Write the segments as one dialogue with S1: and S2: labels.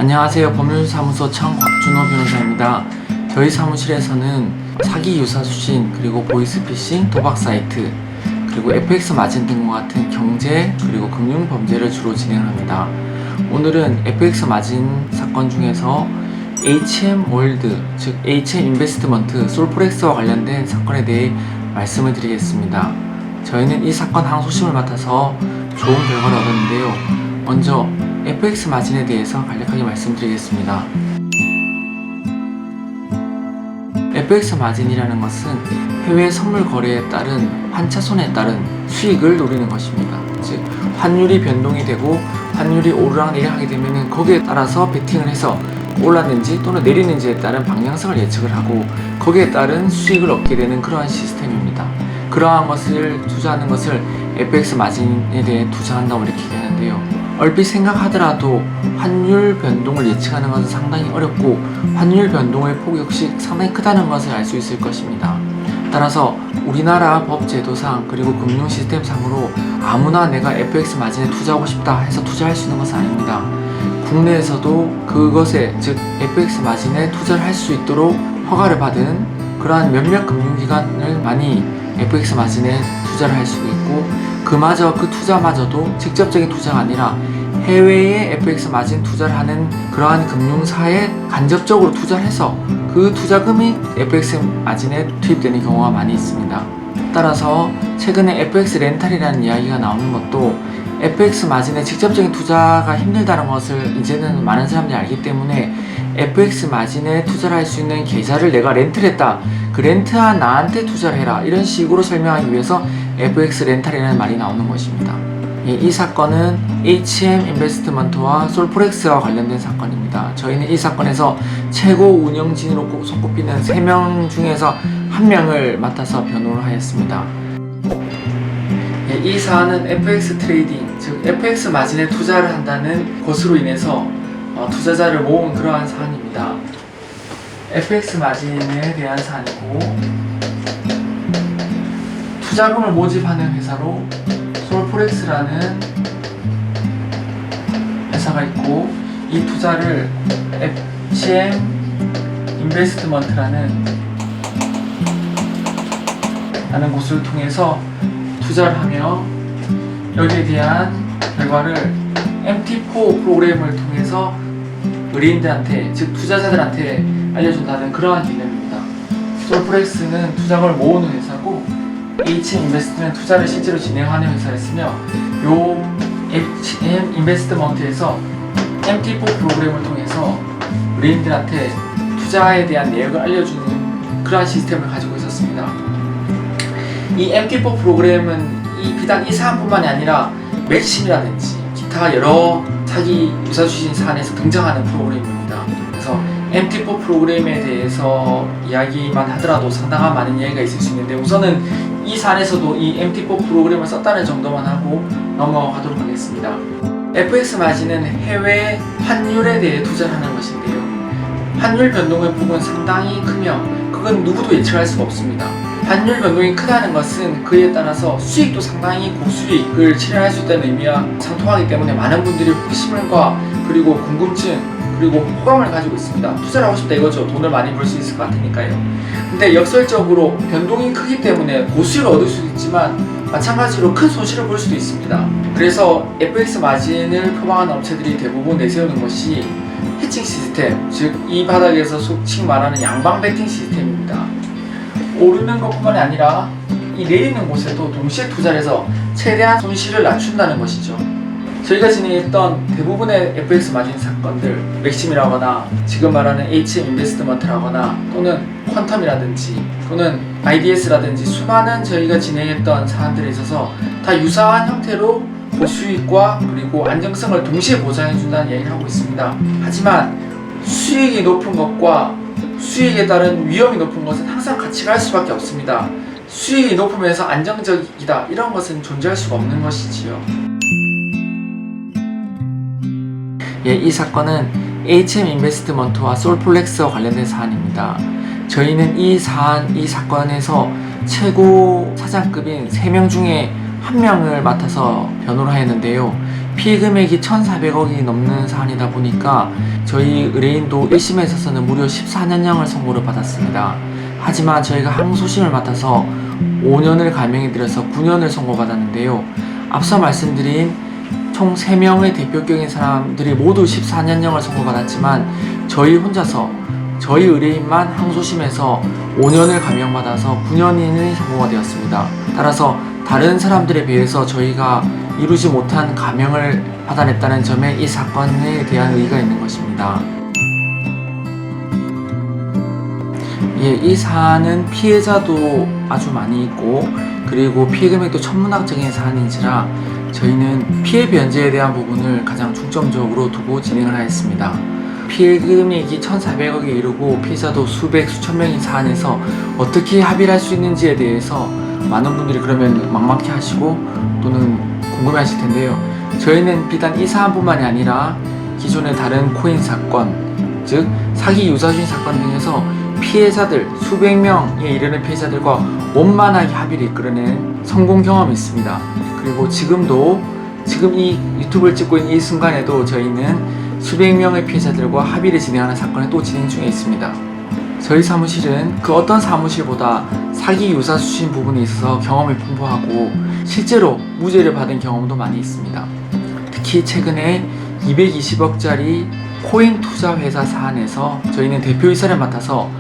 S1: 안녕하세요. 법률사무소 청곽준호 변호사입니다. 저희 사무실에서는 사기 유사 수신, 그리고 보이스피싱, 도박 사이트, 그리고 FX 마진 등과 같은 경제 그리고 금융 범죄를 주로 진행합니다. 오늘은 FX 마진 사건 중에서 HM월드, 즉 HM인베스트먼트, 솔포렉스와 관련된 사건에 대해 말씀을 드리겠습니다. 저희는 이 사건 항소심을 맡아서 좋은 결과를 얻었는데요. 먼저 FX 마진에 대해서 간략하게 말씀드리겠습니다. FX 마진이라는 것은 해외 선물 거래에 따른 환차손에 따른 수익을 노리는 것입니다. 즉 환율이 변동이 되고 환율이 오르락내리락하게 되면 거기에 따라서 베팅을 해서 올랐는지 또는 내리는지에 따른 방향성을 예측을 하고 거기에 따른 수익을 얻게 되는 그러한 시스템입니다. 그러한 것을 투자하는 것을 FX 마진에 대해 투자한다고 이렇게 얘기하는데요. 얼핏 생각하더라도 환율 변동을 예측하는 것은 상당히 어렵고 환율 변동의 폭 역시 상당히 크다는 것을 알 수 있을 것입니다. 따라서 우리나라 법 제도상 그리고 금융 시스템상으로 아무나 내가 FX 마진에 투자하고 싶다 해서 투자할 수 있는 것은 아닙니다. 국내에서도 그것에, 즉 FX 마진에 투자를 할 수 있도록 허가를 받은 그러한 몇몇 금융기관을 많이 FX 마진에 투자를 할 수 있고, 그마저 그 투자마저도 직접적인 투자가 아니라 해외에 FX 마진 투자를 하는 그러한 금융사에 간접적으로 투자를 해서 그 투자금이 FX 마진에 투입되는 경우가 많이 있습니다. 따라서 최근에 FX 렌탈이라는 이야기가 나오는 것도 FX 마진에 직접적인 투자가 힘들다는 것을 이제는 많은 사람들이 알기 때문에 FX 마진에 투자를 할 수 있는 계좌를 내가 렌트를 했다, 그 렌트한 나한테 투자를 해라, 이런 식으로 설명하기 위해서 FX 렌탈이라는 말이 나오는 것입니다. 이 사건은 HM 인베스트먼트와 솔포렉스와 관련된 사건입니다. 저희는 이 사건에서 최고 운영진으로 손꼽히는 3명 중에서 1명을 맡아서 변호를 하였습니다. 이 사안은 FX 트레이딩, 즉 FX 마진에 투자를 한다는 것으로 인해서 투자자를 모은 그러한 사안입니다. FX 마진에 대한 사안이고, 투자금을 모집하는 회사로 솔포렉스라는 회사가 있고, 이 투자를 HM 인베스트먼트라는 곳을 통해서 투자를 하며 여기에 대한 결과를 MT4 프로그램을 통해서 의뢰인들한테, 즉 투자자들한테 알려준다는 그러한 개념입니다. 솔포렉스는 투자금을 모으는 회사고 HM 인베스트는 투자를 실제로 진행하는 회사였으며, 요 HM 인베스트먼트에서 MT4 프로그램을 통해서 의뢰인들한테 투자에 대한 내역을 알려주는 그러한 시스템을 가지고 있었습니다. 이 MT4 프로그램은 비단 이 사안뿐만이 아니라 맥심이라든지 기타 여러 사기 유사수신 사안에서 등장하는 프로그램입니다. 그래서 MT4 프로그램에 대해서 이야기만 하더라도 상당한 많은 이야기가 있을 수 있는데, 우선은 이 사안에서도 이 MT4 프로그램을 썼다는 정도만 하고 넘어가도록 하겠습니다. FX 마진은 해외 환율에 대해 투자를 하는 것인데요. 환율 변동의 폭은 상당히 크며 그건 누구도 예측할 수가 없습니다. 환율 변동이 크다는 것은 그에 따라서 수익도 상당히 고수익을 실현할 수 있다는 의미와 상통하기 때문에 많은 분들이 호기심과 그리고 궁금증 그리고 호감을 가지고 있습니다. 투자를 하고 싶다 이거죠. 돈을 많이 벌 수 있을 것 같으니까요. 근데 역설적으로 변동이 크기 때문에 고수익을 얻을 수도 있지만 마찬가지로 큰 손실을 볼 수도 있습니다. 그래서 FX 마진을 표방하는 업체들이 대부분 내세우는 것이 해칭 시스템, 즉 이 바닥에서 속칭 말하는 양방 베팅 시스템입니다. 오르는 것뿐만이 아니라 이 내리는 곳에도 동시에 투자를 해서 최대한 손실을 낮춘다는 것이죠. 저희가 진행했던 대부분의 FX 마진 사건들, 맥심이라거나 지금 말하는 HM 인베스트먼트라거나 또는 퀀텀이라든지 또는 IDS라든지 수많은 저희가 진행했던 사안들에 있어서 다 유사한 형태로 고수익과 그리고 안정성을 동시에 보장해준다는 얘기를 하고 있습니다. 하지만 수익이 높은 것과 수익에 따른 위험이 높은 것은 항상 같이 갈 수밖에 없습니다. 수익이 높으면서 안정적이다, 이런 것은 존재할 수가 없는 것이지요. 이 사건은 HM 인베스트먼트와 솔포렉스와 관련된 사안입니다. 저희는 이 사건에서 최고 사장급인 3명 중에 1명을 맡아서 변호를 하였는데요. 피해 금액이 1,400억이 넘는 사안이다 보니까 저희 의뢰인도 1심에 있어서는 무려 14년형을 선고를 받았습니다. 하지만 저희가 항소심을 맡아서 5년을 감형해드려서 9년을 선고받았는데요. 앞서 말씀드린 총 3명의 대표격인 사람들이 모두 14년형을 선고받았지만 저희 혼자서 저희 의뢰인만 항소심에서 5년을 감형받아서 9년이 선고가 되었습니다. 따라서 다른 사람들에 비해서 저희가 이루지 못한 감형을 받아냈다는 점에 이 사건에 대한 의의가 있는 것입니다. 이 사안은 피해자도 아주 많이 있고 그리고 피해 금액도 천문학적인 사안인지라 저희는 피해 변제에 대한 부분을 가장 중점적으로 두고 진행을 하였습니다. 피해 금액이 1,400억에 이르고 피해자도 수백 수천 명인 사안에서 어떻게 합의를 할 수 있는지에 대해서 많은 분들이 그러면 막막해 하시고 또는 궁금해 하실 텐데요. 저희는 비단 이 사안뿐만이 아니라 기존의 다른 코인 사건, 즉 사기 유사주의 사건 등에서 피해자들 수백 명에 이르는 피해자들과 원만하게 합의를 이끌어낸 성공 경험이 있습니다. 그리고 지금 이 유튜브를 찍고 있는 이 순간에도 저희는 수백 명의 피해자들과 합의를 진행하는 사건이 또 진행 중에 있습니다. 저희 사무실은 그 어떤 사무실보다 사기 유사수신 부분에 있어서 경험이 풍부하고 실제로 무죄를 받은 경험도 많이 있습니다. 특히 최근에 220억짜리 코인 투자 회사 사안에서 저희는 대표이사를 맡아서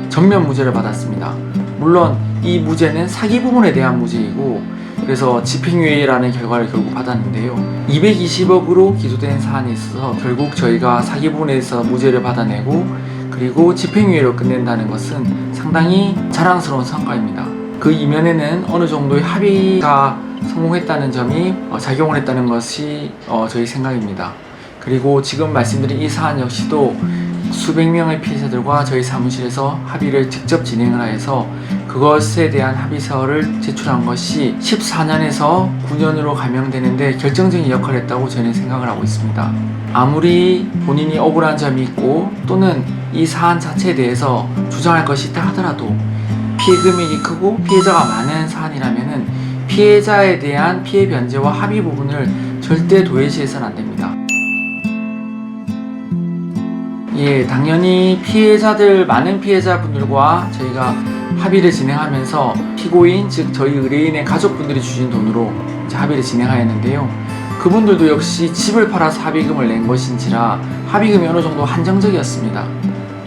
S1: 전면 무죄를 받았습니다. 물론 이 무죄는 사기 부분에 대한 무죄이고 그래서 집행유예라는 결과를 결국 받았는데요. 220억으로 기소된 사안에 있어서 결국 저희가 사기 부분에서 무죄를 받아내고 그리고 집행유예로 끝낸다는 것은 상당히 자랑스러운 성과입니다. 그 이면에는 어느 정도의 합의가 성공했다는 점이 작용을 했다는 것이 저희 생각입니다. 그리고 지금 말씀드린 이 사안 역시도 수백 명의 피해자들과 저희 사무실에서 합의를 직접 진행을 하여서 그것에 대한 합의서를 제출한 것이 14년에서 9년으로 감형되는데 결정적인 역할을 했다고 저는 생각을 하고 있습니다. 아무리 본인이 억울한 점이 있고 또는 이 사안 자체에 대해서 주장할 것이 있다 하더라도 피해 금액이 크고 피해자가 많은 사안이라면은 피해자에 대한 피해 변제와 합의 부분을 절대 도외시해서는 안 됩니다. 당연히 많은 피해자분들과 저희가 합의를 진행하면서 피고인, 즉 저희 의뢰인의 가족분들이 주신 돈으로 합의를 진행하였는데요. 그분들도 역시 집을 팔아서 합의금을 낸 것인지라 합의금이 어느 정도 한정적이었습니다.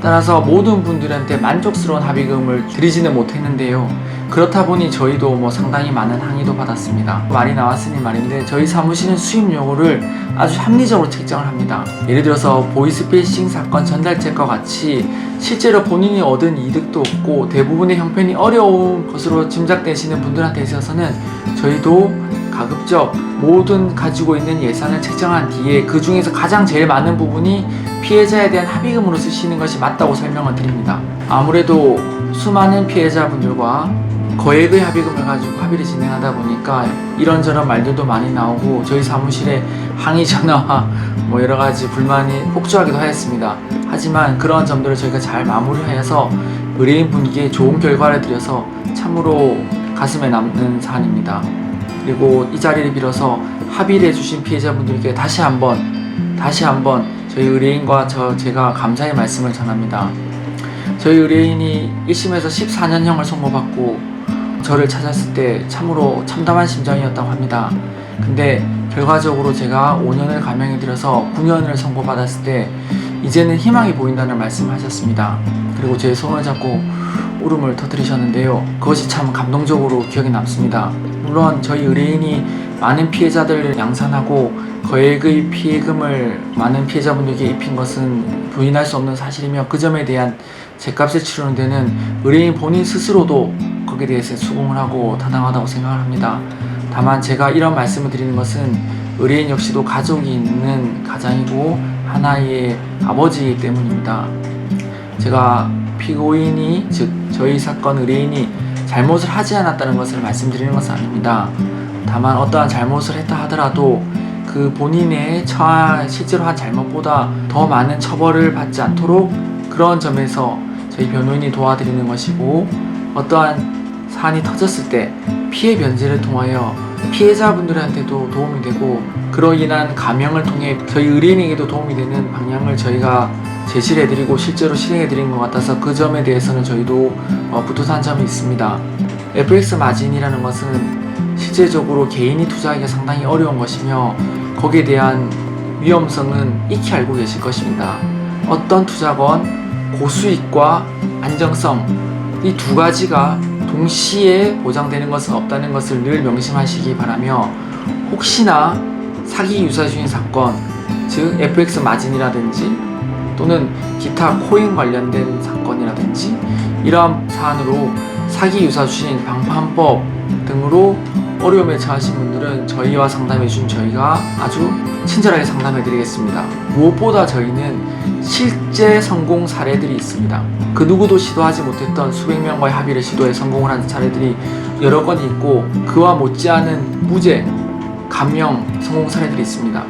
S1: 따라서 모든 분들한테 만족스러운 합의금을 드리지는 못했는데요. 그렇다 보니 저희도 상당히 많은 항의도 받았습니다. 말이 나왔으니 말인데 저희 사무실은 수입 요구를 아주 합리적으로 책정을 합니다. 예를 들어서 보이스피싱 사건 전달책과 같이 실제로 본인이 얻은 이득도 없고 대부분의 형편이 어려운 것으로 짐작되시는 분들한테 있어서는 저희도 가급적 모든 가지고 있는 예산을 책정한 뒤에 그 중에서 가장 제일 많은 부분이 피해자에 대한 합의금으로 쓰시는 것이 맞다고 설명을 드립니다. 아무래도 수많은 피해자분들과 거액의 합의금을 가지고 합의를 진행하다 보니까 이런저런 말들도 많이 나오고 저희 사무실에 항의 전화와 여러가지 불만이 폭주하기도 하였습니다. 하지만 그런 점들을 저희가 잘 마무리하여서 의뢰인분께 좋은 결과를 드려서 참으로 가슴에 남는 사안입니다. 그리고 이 자리를 빌어서 합의를 해주신 피해자분들께 다시 한번 저희 의뢰인과 제가 감사의 말씀을 전합니다. 저희 의뢰인이 1심에서 14년형을 선고받고 저를 찾았을 때 참으로 참담한 심정이었다고 합니다. 근데 결과적으로 제가 5년을 감형해드려서 9년을 선고받았을 때 이제는 희망이 보인다는 말씀을 하셨습니다. 그리고 제 손을 잡고 울음을 터뜨리셨는데요. 그것이 참 감동적으로 기억에 남습니다. 물론 저희 의뢰인이 많은 피해자들을 양산하고 거액의 피해금을 많은 피해자분들에게 입힌 것은 부인할 수 없는 사실이며 그 점에 대한 죗값을 치르는 데는 의뢰인 본인 스스로도 거기에 대해서 수긍을 하고 타당하다고 생각을 합니다. 다만 제가 이런 말씀을 드리는 것은 의뢰인 역시도 가족이 있는 가장이고 하나의 아버지이기 때문입니다. 제가 피고인이 즉 저희 사건 의뢰인이 잘못을 하지 않았다는 것을 말씀드리는 것은 아닙니다. 다만 어떠한 잘못을 했다 하더라도 그 본인의 실제로 한 잘못보다 더 많은 처벌을 받지 않도록 그런 점에서 저희 변호인이 도와드리는 것이고 어떠한 사안이 터졌을 때 피해 변제를 통하여 피해자분들한테도 도움이 되고 그로 인한 감형을 통해 저희 의뢰인에게도 도움이 되는 방향을 저희가 제시를 해드리고 실제로 실행해드린 것 같아서 그 점에 대해서는 저희도 뿌듯한 점이 있습니다. FX 마진이라는 것은 실제적으로 개인이 투자하기가 상당히 어려운 것이며 거기에 대한 위험성은 익히 알고 계실 것입니다. 어떤 투자건 고수익과 안정성 이 두 가지가 동시에 보장되는 것은 없다는 것을 늘 명심하시기 바라며 혹시나 사기 유사주인 사건 즉 FX 마진이라든지 또는 기타 코인 관련된 사건이라든지 이러한 사안으로 사기 유사주인 방판법 등으로 어려움에 처하신 분들은 저희와 상담해준 저희가 아주 친절하게 상담해드리겠습니다. 무엇보다 저희는 실제 성공 사례들이 있습니다. 그 누구도 시도하지 못했던 수백 명과의 합의를 시도해 성공을 한 사례들이 여러 건 있고 그와 못지않은 무죄, 감형 성공 사례들이 있습니다.